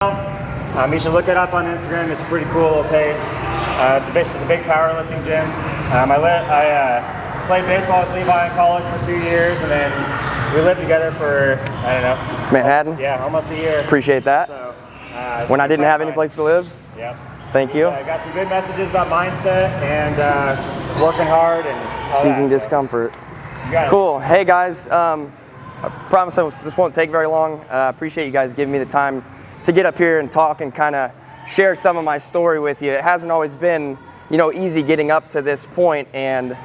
You should look it up on Instagram. It's a pretty cool little page. It's a big powerlifting gym. I played baseball with Levi in college for 2 years, and then we lived together for, I don't know. Manhattan? Yeah, almost a year. Appreciate that. So, when I didn't have any place to live? Yep. Thank you. I got some good messages about mindset and working hard and all seeking that, discomfort. So. Cool. Hey guys, I promise this won't take very long. Appreciate you guys giving me the time to get up here and talk and kind of share some of my story with you. It hasn't always been, easy getting up to this point, and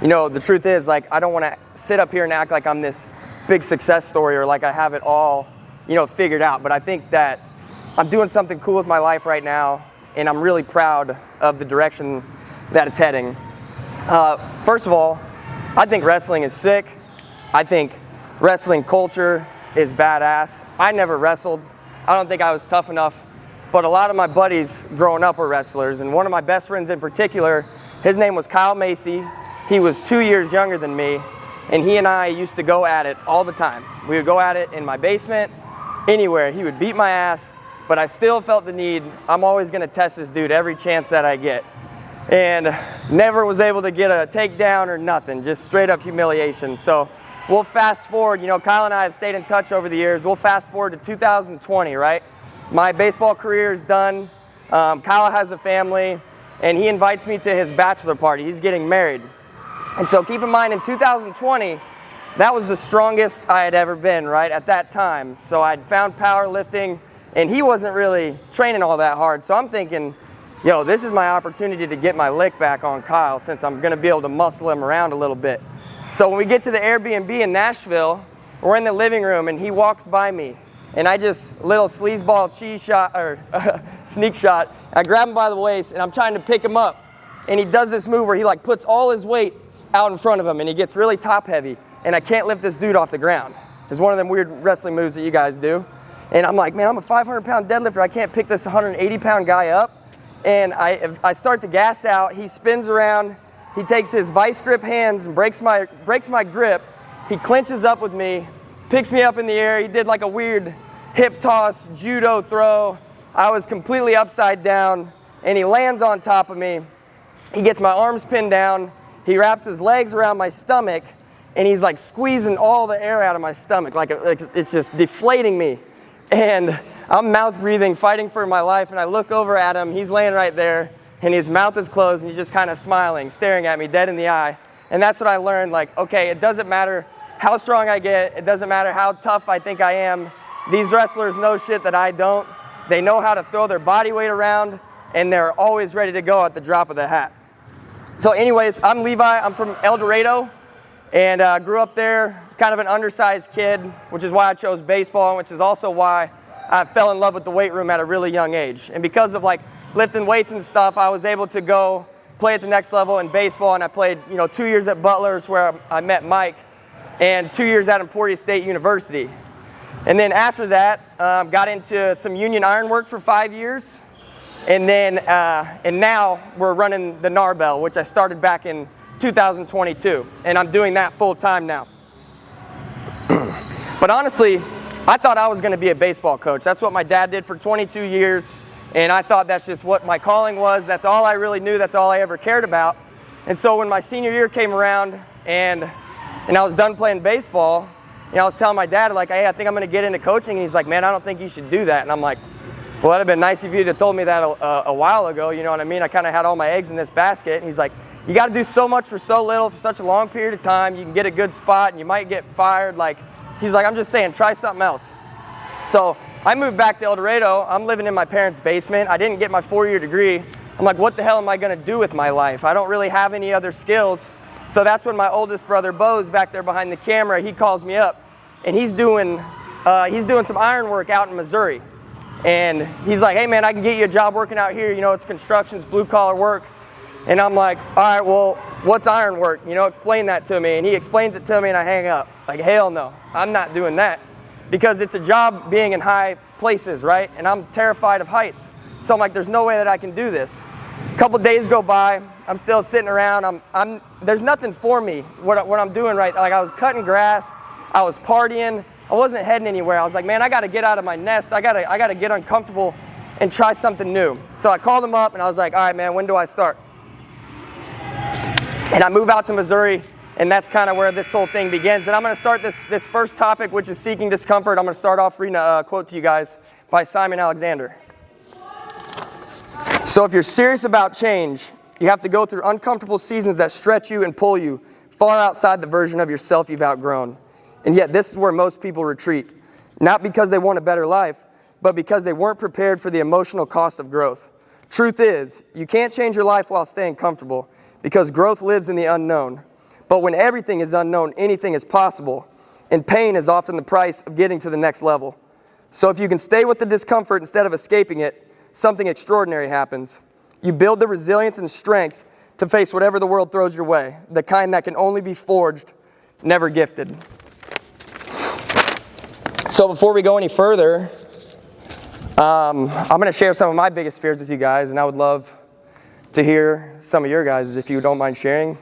the truth is, like, I don't want to sit up here and act like I'm this big success story or like I have it all, figured out. But I think that I'm doing something cool with my life right now, and I'm really proud of the direction that it's heading. First of all, I think wrestling is sick. I think wrestling culture is badass. I never wrestled. I don't think I was tough enough, but a lot of my buddies growing up were wrestlers, and one of my best friends in particular, his name was Kyle Macy. He was 2 years younger than me, and he and I used to go at it all the time. We would go at it in my basement, anywhere. He would beat my ass, but I still felt the need. I'm always gonna test this dude every chance that I get. And never was able to get a takedown or nothing, just straight up humiliation. So we'll fast forward, Kyle and I have stayed in touch over the years. We'll fast forward to 2020, right? My baseball career is done. Kyle has a family, and he invites me to his bachelor party. He's getting married. And so keep in mind, in 2020, that was the strongest I had ever been, right, at that time. So I'd found powerlifting, and he wasn't really training all that hard. So I'm thinking, this is my opportunity to get my lick back on Kyle, since I'm gonna be able to muscle him around a little bit. So when we get to the Airbnb in Nashville, we're in the living room and he walks by me, and I just, little sleazeball cheese shot, or sneak shot, I grab him by the waist and I'm trying to pick him up, and he does this move where he like puts all his weight out in front of him, and he gets really top heavy, and I can't lift this dude off the ground. It's one of them weird wrestling moves that you guys do. And I'm like, man, I'm a 500-pound deadlifter. I can't pick this 180-pound guy up. And I start to gas out. He spins around. He takes his vice grip hands and breaks my grip. He clinches up with me, picks me up in the air. He did like a weird hip toss, judo throw. I was completely upside down, and he lands on top of me. He gets my arms pinned down. He wraps his legs around my stomach, and he's like squeezing all the air out of my stomach, like it's just deflating me. And I'm mouth breathing, fighting for my life, and I look over at him. He's laying right there, and his mouth is closed, and he's just kind of smiling, staring at me dead in the eye. And that's what I learned, like, okay, it doesn't matter how strong I get. It doesn't matter how tough I think I am. These wrestlers know shit that I don't. They know how to throw their body weight around, and they're always ready to go at the drop of the hat. So anyways, I'm Levi. I'm from El Dorado, and grew up there. I was kind of an undersized kid, which is why I chose baseball, and which is also why I fell in love with the weight room at a really young age. And because of like lifting weights and stuff, I was able to go play at the next level in baseball, and I played 2 years at Butler's, where I met Mike, and 2 years at Emporia State University. And then after that, got into some union ironwork for 5 years, and then and now we're running the Narbell, which I started back in 2022, and I'm doing that full time now. But honestly, I thought I was going to be a baseball coach. That's what my dad did for 22 years, and I thought that's just what my calling was. That's all I really knew. That's all I ever cared about. And so when my senior year came around and I was done playing baseball, I was telling my dad, like, hey, I think I'm going to get into coaching. And he's like, man, I don't think you should do that. And I'm like, well, that'd have been nice if you'd have told me that a while ago. You know what I mean? I kind of had all my eggs in this basket. And he's like, you got to do so much for so little for such a long period of time. You can get a good spot and you might get fired. Like, he's like, I'm just saying, try something else. So I moved back to El Dorado. I'm living in my parents' basement. I didn't get my 4-year degree. I'm like, what the hell am I going to do with my life? I don't really have any other skills. So that's when my oldest brother, Bo's back there behind the camera, he calls me up, and he's doing some iron work out in Missouri. And he's like, hey man, I can get you a job working out here. It's construction, it's blue collar work. And I'm like, all right, well, what's iron work? Explain that to me. And he explains it to me, and I hang up. Like, hell no, I'm not doing that. Because it's a job being in high places, right? And I'm terrified of heights. So I'm like, there's no way that I can do this. A couple days go by, I'm still sitting around. There's nothing for me, what I'm doing right. Like, I was cutting grass, I was partying, heading anywhere. I was like, man, I got to get out of my nest. I got to get uncomfortable and try something new. So I called him up and I was like, all right, man, when do I start? And I move out to Missouri, and that's kind of where this whole thing begins. And I'm going to start this first topic, which is seeking discomfort. I'm going to start off reading a quote to you guys by Simon Alexander. So if you're serious about change, you have to go through uncomfortable seasons that stretch you and pull you far outside the version of yourself you've outgrown. And yet this is where most people retreat, not because they want a better life, but because they weren't prepared for the emotional cost of growth. Truth is, you can't change your life while staying comfortable, because growth lives in the unknown. But when everything is unknown, anything is possible, and pain is often the price of getting to the next level. So if you can stay with the discomfort instead of escaping it, something extraordinary happens. You build the resilience and strength to face whatever the world throws your way, the kind that can only be forged, never gifted. So before we go any further, I'm going to share some of my biggest fears with you guys, and I would love to hear some of your guys, if you don't mind sharing.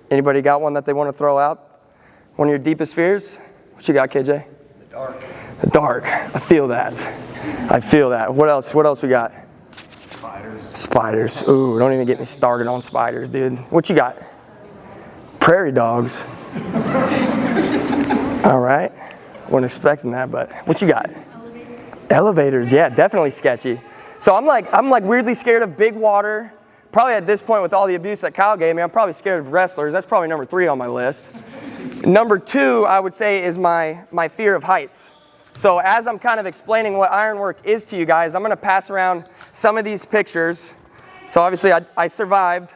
Anybody got one that they want to throw out? One of your deepest fears? What you got, KJ? The dark. The dark. I feel that. What else? What else we got? Spiders. Ooh, don't even get me started on spiders, dude. What you got? Prairie dogs. All right. Wasn't expecting that, but what you got? Elevators. Yeah, definitely sketchy. So I'm like weirdly scared of big water. Probably at this point with all the abuse that Kyle gave me, I'm probably scared of wrestlers. That's probably number 3 on my list. Number 2, I would say, is my fear of heights. So as I'm kind of explaining what ironwork is to you guys, I'm going to pass around some of these pictures. So obviously I survived.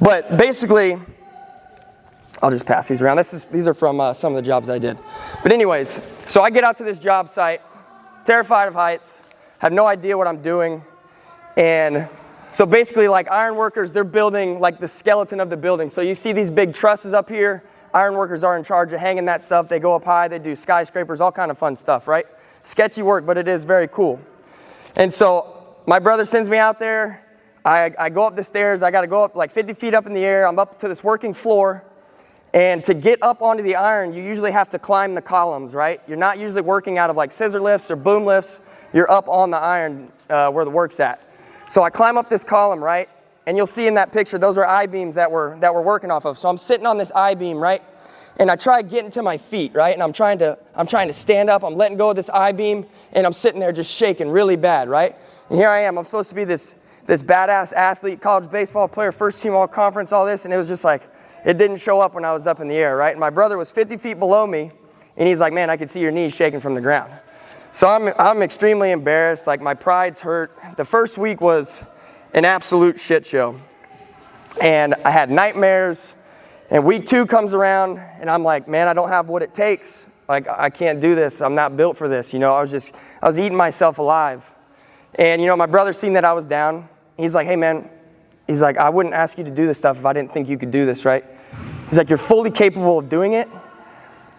But basically, I'll just pass these around. These are from some of the jobs I did. But anyways, so I get out to this job site, terrified of heights, have no idea what I'm doing. And so basically, like iron workers, they're building like the skeleton of the building. So you see these big trusses up here. Iron workers are in charge of hanging that stuff. They go up high, they do skyscrapers, all kind of fun stuff, right? Sketchy work, but it is very cool. And so my brother sends me out there. I go up the stairs. I got to go up like 50 feet up in the air. I'm up to this working floor. And to get up onto the iron, you usually have to climb the columns, right? You're not usually working out of like scissor lifts or boom lifts. You're up on the iron where the work's at. So I climb up this column, right? And you'll see in that picture, those are I-beams that we're working off of. So I'm sitting on this I-beam, right? And I try getting to my feet, right? And I'm trying to stand up. I'm letting go of this I-beam, and I'm sitting there just shaking really bad, right? And here I am. I'm supposed to be this badass athlete, college baseball player, first team all conference, all this, and it was just like, it didn't show up when I was up in the air, right? And my brother was 50 feet below me, and he's like, man, I could see your knees shaking from the ground. So I'm extremely embarrassed. Like, my pride's hurt. The first week was an absolute shit show. And I had nightmares. And week 2 comes around, and I'm like, man, I don't have what it takes. Like, I can't do this. I'm not built for this. You know, I was eating myself alive. And, you know, my brother seen that I was down. He's like, hey, man, he's like, I wouldn't ask you to do this stuff if I didn't think you could do this, right? He's like, you're fully capable of doing it.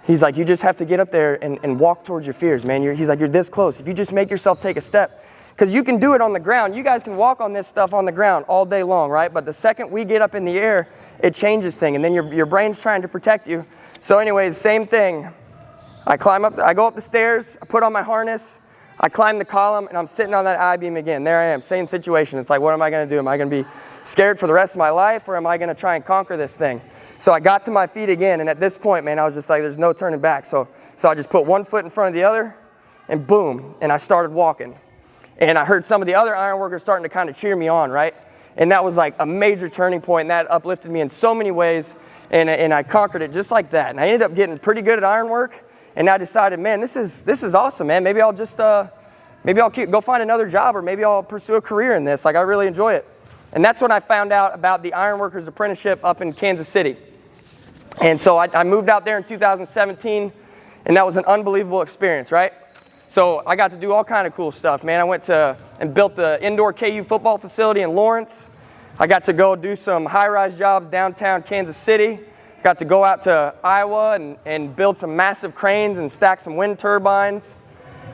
He's like, you just have to get up there and walk towards your fears, man. He's like, you're this close. If you just make yourself take a step. Because you can do it on the ground. You guys can walk on this stuff on the ground all day long, right? But the second we get up in the air, it changes things. And then your brain's trying to protect you. So anyways, same thing. I go up the stairs. I put on my harness. I climb the column, and I'm sitting on that I-beam again. There I am, same situation. It's like, what am I going to do? Am I going to be scared for the rest of my life, or am I going to try and conquer this thing? So I got to my feet again, and at this point, man, I was just like, there's no turning back. So I just put one foot in front of the other, and boom, and I started walking. And I heard some of the other iron workers starting to kind of cheer me on, right? And that was like a major turning point, and that uplifted me in so many ways, and I conquered it just like that. And I ended up getting pretty good at ironwork. And I decided, man, this is awesome, man. Maybe I'll just go find another job, or maybe I'll pursue a career in this. Like, I really enjoy it. And that's when I found out about the Ironworkers Apprenticeship up in Kansas City. And so I moved out there in 2017, and that was an unbelievable experience, right? So I got to do all kind of cool stuff, man. I went to and built the indoor KU football facility in Lawrence. I got to go do some high-rise jobs downtown Kansas City. Got to go out to Iowa and build some massive cranes and stack some wind turbines.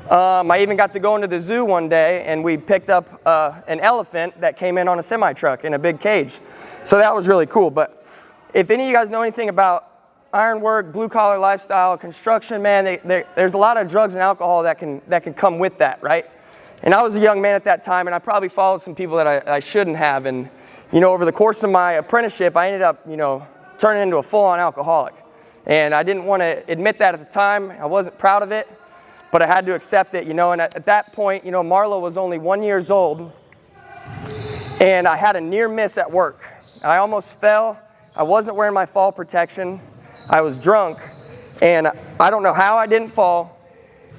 I even got to go into the zoo one day, and we picked up an elephant that came in on a semi-truck in a big cage. So that was really cool. But if any of you guys know anything about ironwork, blue-collar lifestyle, construction, man, there's a lot of drugs and alcohol that can come with that, right? And I was a young man at that time, and I probably followed some people that I shouldn't have. And, over the course of my apprenticeship, I ended up, turning into a full-on alcoholic. And I didn't want to admit that at the time. I wasn't proud of it, but I had to accept it, And at that point, Marlo was only 1 year old, and I had a near miss at work. I almost fell. I wasn't wearing my fall protection. I was drunk, and I don't know how I didn't fall,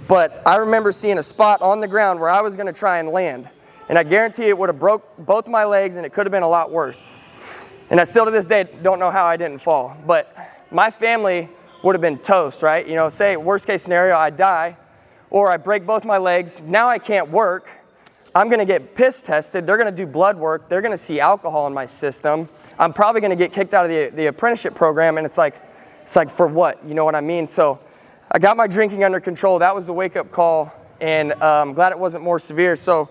but I remember seeing a spot on the ground where I was going to try and land. And I guarantee it would have broke both my legs, and it could have been a lot worse. And I still to this day don't know how I didn't fall. But my family would have been toast, right? Say worst case scenario, I die, or I break both my legs. Now I can't work. I'm going to get piss tested. They're going to do blood work. They're going to see alcohol in my system. I'm probably going to get kicked out of the apprenticeship program. And it's like for what? You know what I mean? So I got my drinking under control. That was the wake-up call, and I'm glad it wasn't more severe. So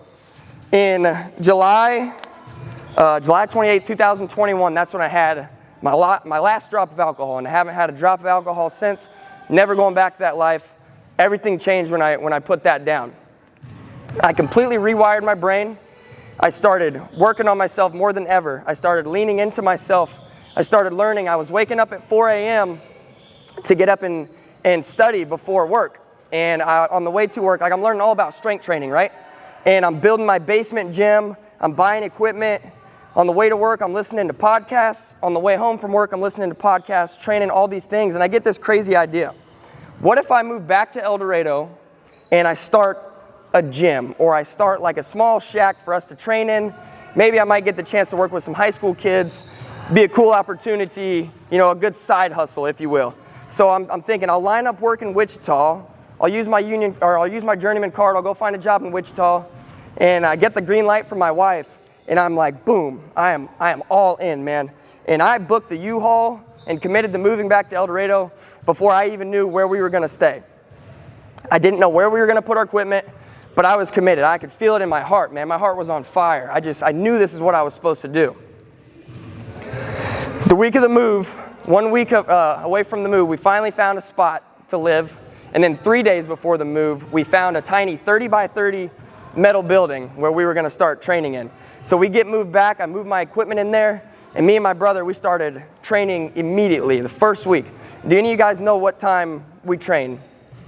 in July 28, 2021, that's when I had my last drop of alcohol, and I haven't had a drop of alcohol since. Never going back to that life. Everything changed when I put that down. I completely rewired my brain. I started working on myself more than ever. I started leaning into myself. I started learning. I was waking up at 4 a.m. to get up and study before work. And on the way to work, I'm learning all about strength training, right? And I'm building my basement gym. I'm buying equipment. On the way to work, I'm listening to podcasts. On the way home from work, I'm listening to podcasts, training, all these things. And I get this crazy idea. What if I move back to El Dorado and I start a gym, or I start like a small shack for us to train in? Maybe I might get the chance to work with some high school kids. Be a cool opportunity, a good side hustle, if you will. So I'm thinking I'll line up work in Wichita. I'll use my journeyman card. I'll go find a job in Wichita, and I get the green light from my wife. And I'm like, boom, I am all in, man. And I booked the U-Haul and committed to moving back to El Dorado before I even knew where we were going to stay. I didn't know where we were going to put our equipment, but I was committed. I could feel it in my heart, man. My heart was on fire. I knew this is what I was supposed to do. The week of the move, 1 week away from the move, we finally found a spot to live. And then 3 days before the move, we found a tiny 30 by 30 metal building where we were going to start training in. So we get moved back. I moved my equipment in there, and me and my brother, we started training immediately the first week. Do any of you guys know what time we train?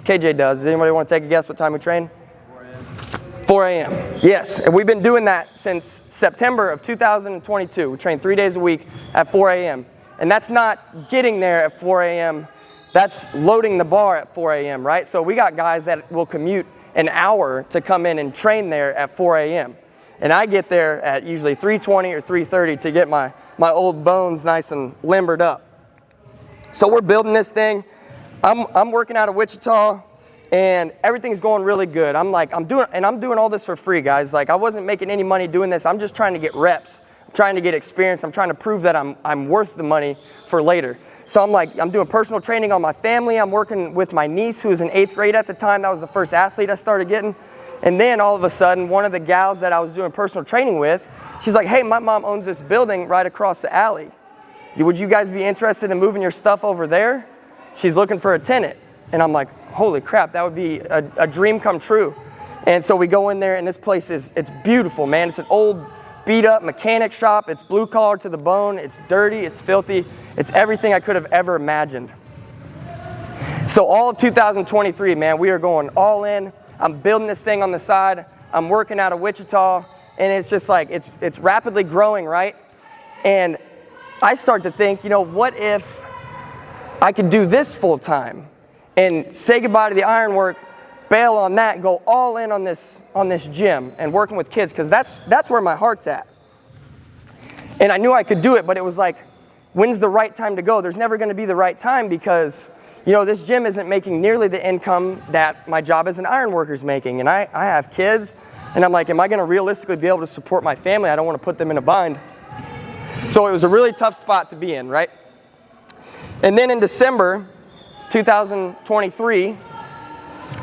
KJ does. Does anybody want to take a guess what time we train? 4 a.m. 4 a.m. Yes, and we've been doing that since September of 2022. We train 3 days a week at 4 a.m. And that's not getting there at 4 a.m. That's loading the bar at 4 a.m., right? So we got guys that will commute an hour to come in and train there at 4 a.m. And I get there at usually 3:20 or 3:30 to get my old bones nice and limbered up. So we're building this thing. I'm working out of Wichita, and everything's going really good. I'm doing all this for free, guys. Like, I wasn't making any money doing this. I'm just trying to get reps. I'm trying to get experience. I'm trying to prove that I'm worth the money for later. So I'm doing personal training on my family. I'm working with my niece, who was in 8th grade at the time. That was the first athlete I started getting. And then all of a sudden, one of the gals that I was doing personal training with, she's like, hey, my mom owns this building right across the alley. Would you guys be interested in moving your stuff over there? She's looking for a tenant. And I'm like, holy crap, that would be a dream come true. And so we go in there, and this place it's beautiful, man. It's an old, beat up mechanic shop. It's blue collar to the bone. It's dirty. It's filthy. It's everything I could have ever imagined. So all of 2023, man, we are going all in. I'm building this thing on the side. I'm working out of Wichita, and it's just like, it's rapidly growing, right? And I start to think, what if I could do this full time and say goodbye to the ironwork, bail on that, and go all in on this gym and working with kids, because that's where my heart's at. And I knew I could do it, but it was like, when's the right time to go? There's never going to be the right time, because this gym isn't making nearly the income that my job as an iron worker is making. And I have kids, and I'm like, am I going to realistically be able to support my family? I don't want to put them in a bind. So it was a really tough spot to be in, right? And then in December 2023,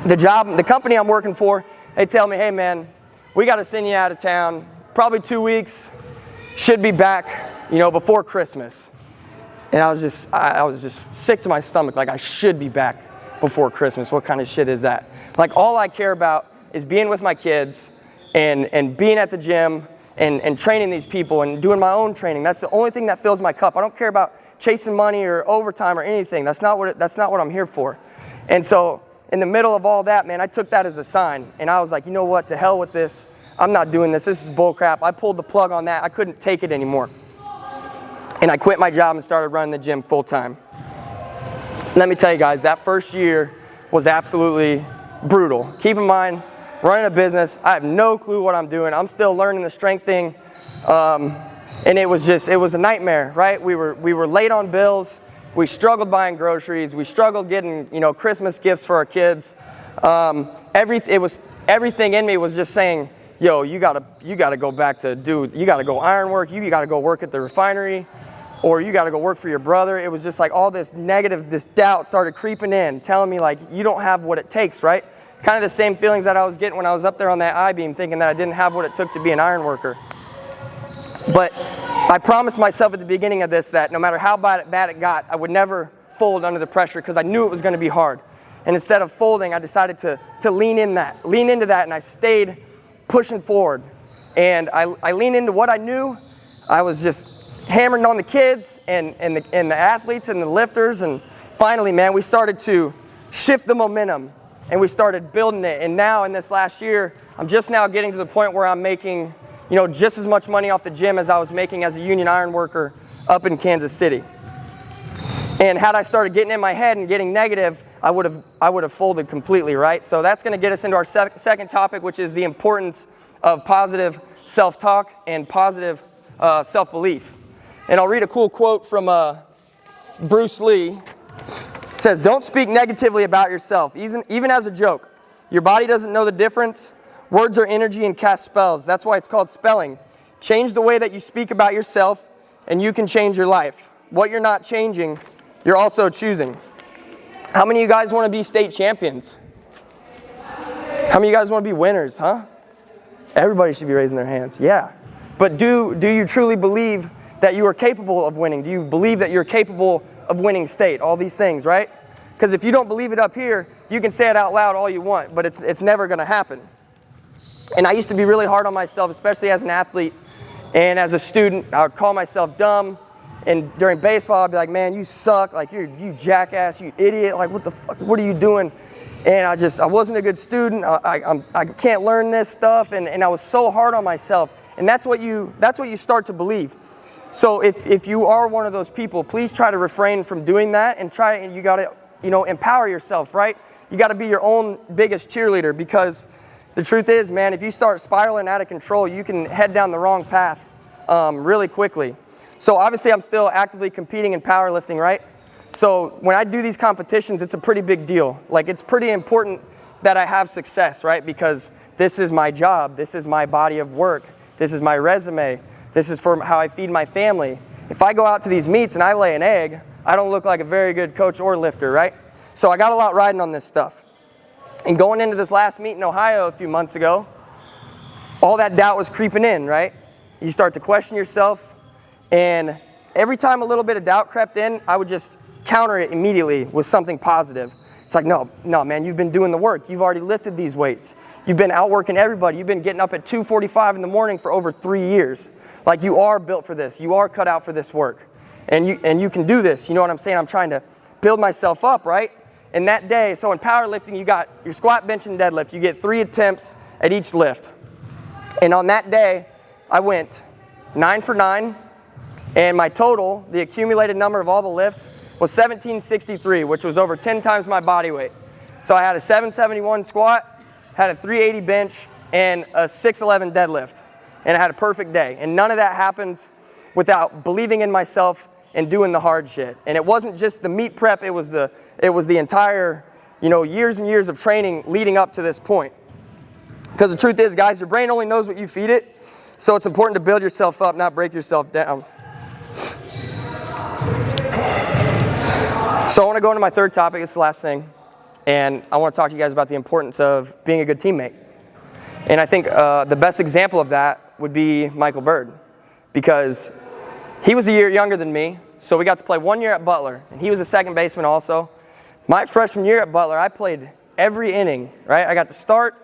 the company I'm working for, they tell me, hey man, we got to send you out of town, probably 2 weeks, should be back, before Christmas. And I was just sick to my stomach. Like, I should be back before Christmas. What kind of shit is that? Like, all I care about is being with my kids and being at the gym and training these people and doing my own training. That's the only thing that fills my cup. I don't care about chasing money or overtime or anything. That's not what I'm here for. And so in the middle of all that, man, I took that as a sign. And I was like, you know what? To hell with this. I'm not doing this. This is bull crap. I pulled the plug on that. I couldn't take it anymore. And I quit my job and started running the gym full time. Let me tell you guys, that first year was absolutely brutal. Keep in mind, running a business, I have no clue what I'm doing. I'm still learning the strength thing. And it was a nightmare, right? We were late on bills. We struggled buying groceries. We struggled getting, Christmas gifts for our kids. Everything in me was just saying, yo, you gotta go back to you gotta go iron work. You gotta go work at the refinery, or you gotta go work for your brother. It was just like all this this doubt started creeping in, telling me like, you don't have what it takes, right? Kind of the same feelings that I was getting when I was up there on that I-beam, thinking that I didn't have what it took to be an iron worker. But I promised myself at the beginning of this that no matter how bad it got, I would never fold under the pressure because I knew it was going to be hard. And instead of folding, I decided to lean into that, and I stayed pushing forward. And I leaned into what I knew. I was just hammering on the kids and the athletes and the lifters. And finally, man, we started to shift the momentum, and we started building it. And now in this last year, I'm just now getting to the point where I'm making just as much money off the gym as I was making as a union iron worker up in Kansas City. And had I started getting in my head and getting negative, I would have folded completely, right? So that's going to get us into our second topic, which is the importance of positive self-talk and positive self-belief. And I'll read a cool quote from Bruce Lee. It says, "Don't speak negatively about yourself, even as a joke. Your body doesn't know the difference. Words are energy and cast spells. That's why it's called spelling. Change the way that you speak about yourself, and you can change your life. What you're not changing, you're also choosing." How many of you guys want to be state champions? How many of you guys want to be winners, huh? Everybody should be raising their hands. Yeah. But do you truly believe that you are capable of winning? Do you believe that you're capable of winning state? All these things, right? Because if you don't believe it up here, you can say it out loud all you want, but it's never going to happen. And I used to be really hard on myself, especially as an athlete and as a student. I would call myself dumb. And during baseball, I'd be like, man, you suck. Like, you jackass, you idiot. Like, what the fuck, what are you doing? And I wasn't a good student. I can't learn this stuff. And I was so hard on myself. And that's what you start to believe. So if you are one of those people, please try to refrain from doing that and you got to, empower yourself, right? You got to be your own biggest cheerleader, because the truth is, man, if you start spiraling out of control, you can head down the wrong path really quickly. So obviously I'm still actively competing in powerlifting, right? So when I do these competitions, it's a pretty big deal. Like, it's pretty important that I have success, right? Because this is my job. This is my body of work. This is my resume. This is for how I feed my family. If I go out to these meets and I lay an egg, I don't look like a very good coach or lifter, right? So I got a lot riding on this stuff. And going into this last meet in Ohio a few months ago, all that doubt was creeping in, right? You start to question yourself, and every time a little bit of doubt crept in, I would just counter it immediately with something positive. It's like, no, man, you've been doing the work. You've already lifted these weights. You've been outworking everybody. You've been getting up at 2:45 in the morning for over 3 years. Like, you are built for this. You are cut out for this work. And you can do this. You know what I'm saying? I'm trying to build myself up, right? And that day, so in powerlifting, you got your squat, bench, and deadlift. You get 3 attempts at each lift. And on that day, I went 9 for 9. And my total, the accumulated number of all the lifts, was 1763, which was over 10 times my body weight. So I had a 771 squat, had a 380 bench, and a 611 deadlift. And I had a perfect day. And none of that happens without believing in myself and doing the hard shit. And it wasn't just the meet prep, it was the entire, years and years of training leading up to this point. Because the truth is, guys, your brain only knows what you feed it. So it's important to build yourself up, not break yourself down. So I want to go into my third topic. It's the last thing. And I want to talk to you guys about the importance of being a good teammate. And I think the best example of that would be Michael Bird. Because he was a year younger than me, So we got to play 1 year at Butler, and he was a second baseman also. My freshman year at Butler, I played every inning, right? I got to start,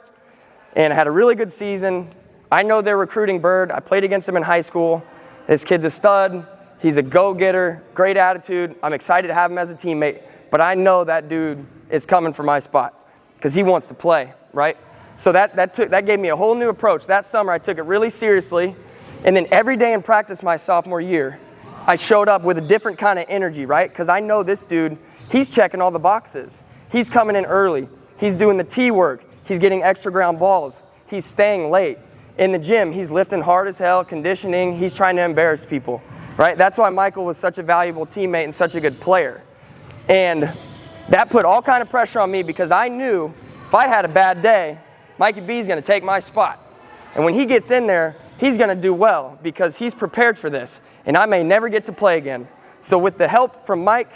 and I had a really good season. I know they're recruiting Bird. I played against him in high school. This kid's a stud. He's a go-getter, great attitude. I'm excited to have him as a teammate, but I know that dude is coming for my spot because he wants to play, right? So that gave me a whole new approach. That summer, I took it really seriously, and then every day in practice my sophomore year, I showed up with a different kind of energy, right? Because I know this dude, he's checking all the boxes. He's coming in early. He's doing the tee work. He's getting extra ground balls. He's staying late. In the gym, he's lifting hard as hell, conditioning. He's trying to embarrass people, right? That's why Michael was such a valuable teammate and such a good player. And that put all kind of pressure on me because I knew if I had a bad day, Mikey B is going to take my spot. And when he gets in there, he's going to do well because he's prepared for this. And I may never get to play again. So with the help from Mike,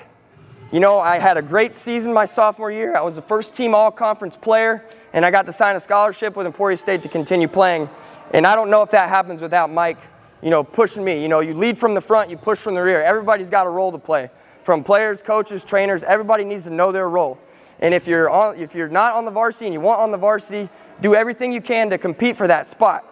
you know, I had a great season my sophomore year. I was the first team all-conference player, and I got to sign a scholarship with Emporia State to continue playing. And I don't know if that happens without Mike, you know, pushing me. You know, you lead from the front, you push from the rear. Everybody's got a role to play. From players, coaches, trainers, everybody needs to know their role. And if you're not on the varsity and you want on the varsity, do everything you can to compete for that spot.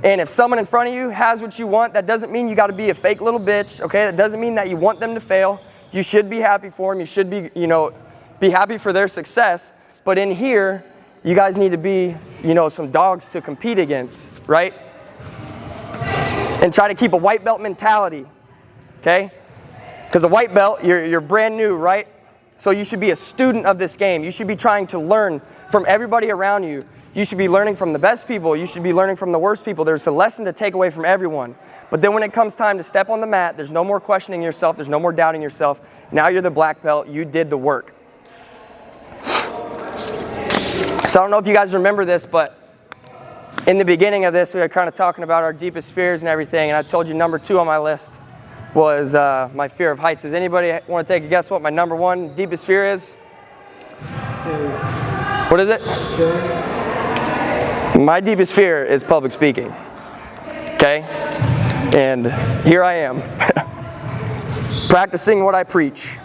And if someone in front of you has what you want, that doesn't mean you got to be a fake little bitch, okay? That doesn't mean that you want them to fail. You should be happy for them. You should be, you know, be happy for their success. But in here, you guys need to be, you know, some dogs to compete against, right? And try to keep a white belt mentality, okay? Because a white belt, you're brand new, right? So you should be a student of this game. You should be trying to learn from everybody around you. You should be learning from the best people. You should be learning from the worst people. There's a lesson to take away from everyone. But then when it comes time to step on the mat, there's no more questioning yourself. There's no more doubting yourself. Now you're the black belt. You did the work. So I don't know if you guys remember this, but in the beginning of this, we were kind of talking about our deepest fears and everything. And I told you number 2 on my list was my fear of heights. Does anybody want to take a guess what my number 1 deepest fear is? What is it? My deepest fear is public speaking, okay? And here I am, practicing what I preach,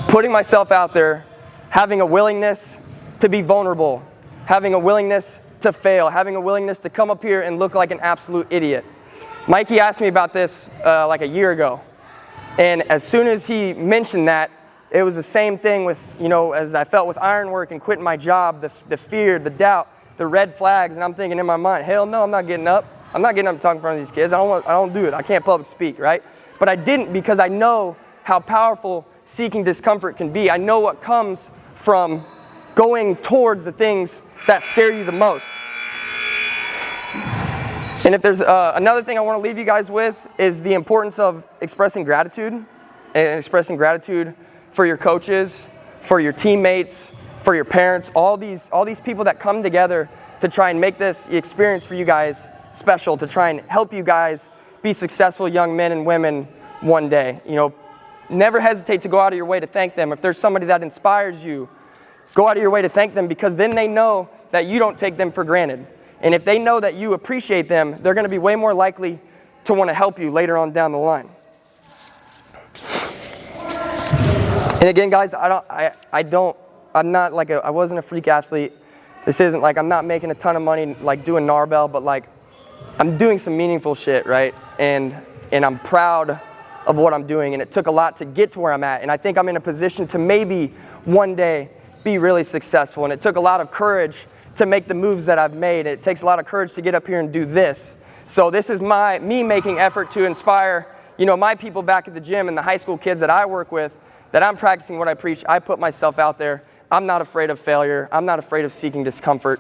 putting myself out there, having a willingness to be vulnerable, having a willingness to fail, having a willingness to come up here and look like an absolute idiot. Mikey asked me about this like a year ago, and as soon as he mentioned that, it was the same thing with, you know, as I felt with ironwork and quitting my job, the fear, the doubt, the red flags, and I'm thinking in my mind, hell no, I'm not getting up. I'm not getting up and talking in front of these kids. I don't do it. I can't public speak, right? But I didn't because I know how powerful seeking discomfort can be. I know what comes from going towards the things that scare you the most. And if there's another thing I want to leave you guys with is the importance of expressing gratitude and expressing gratitude for your coaches, for your teammates, for your parents, all these people that come together to try and make this experience for you guys special, to try and help you guys be successful young men and women one day. You know, never hesitate to go out of your way to thank them. If there's somebody that inspires you, go out of your way to thank them because then they know that you don't take them for granted. And if they know that you appreciate them, they're going to be way more likely to want to help you later on down the line. And again, guys, I'm not like I wasn't a freak athlete. This isn't like I'm not making a ton of money like doing Narbell, but like I'm doing some meaningful shit, right? And I'm proud of what I'm doing, and it took a lot to get to where I'm at. And I think I'm in a position to maybe one day be really successful. And it took a lot of courage to make the moves that I've made. It takes a lot of courage to get up here and do this. So this is me making effort to inspire, you know, my people back at the gym and the high school kids that I work with, that I'm practicing what I preach. I put myself out there. I'm not afraid of failure. I'm not afraid of seeking discomfort.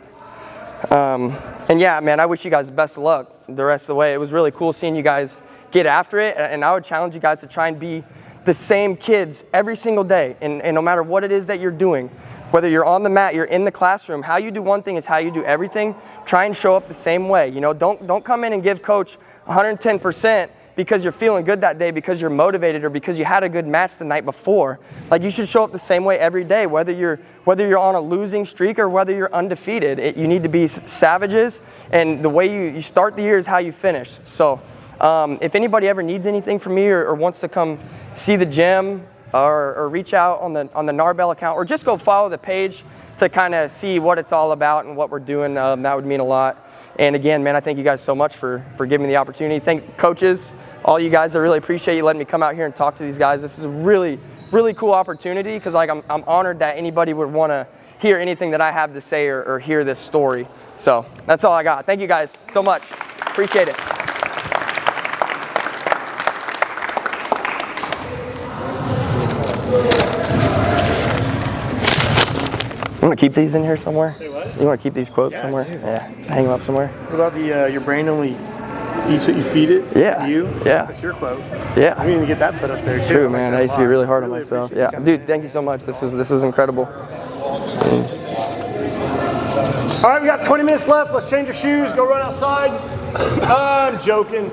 And yeah, man, I wish you guys the best of luck the rest of the way. It was really cool seeing you guys get after it, and I would challenge you guys to try and be the same kids every single day, and no matter what it is that you're doing, whether you're on the mat, you're in the classroom, how you do one thing is how you do everything. Try and show up the same way. You know, don't come in and give coach 110% because you're feeling good that day, because you're motivated, or because you had a good match the night before. Like, you should show up the same way every day, whether you're on a losing streak or whether you're undefeated. You need to be savages, and the way you start the year is how you finish. So If anybody ever needs anything from me or wants to come see the gym or reach out on the Narbell account, or just go follow the page to kind of see what it's all about and what we're doing, that would mean a lot. And again, man, I thank you guys so much for giving me the opportunity. Thank coaches, all you guys. I really appreciate you letting me come out here and talk to these guys. This is a really, really cool opportunity, because like I'm honored that anybody would want to hear anything that I have to say or hear this story. So that's all I got. Thank you guys so much. Appreciate it. You want to keep these in here somewhere? You want to keep these quotes somewhere? Yeah, hang them up somewhere. What about the your brain only eats what you feed it? Yeah. You? Yeah. That's your quote. Yeah. I need to get that put up there. It's too. true, I man. like that I used to a be lot. really hard on Really myself. appreciate Yeah, you dude, thank you so much. This was incredible. All right, we got 20 minutes left. Let's change your shoes. Go run outside. I'm joking.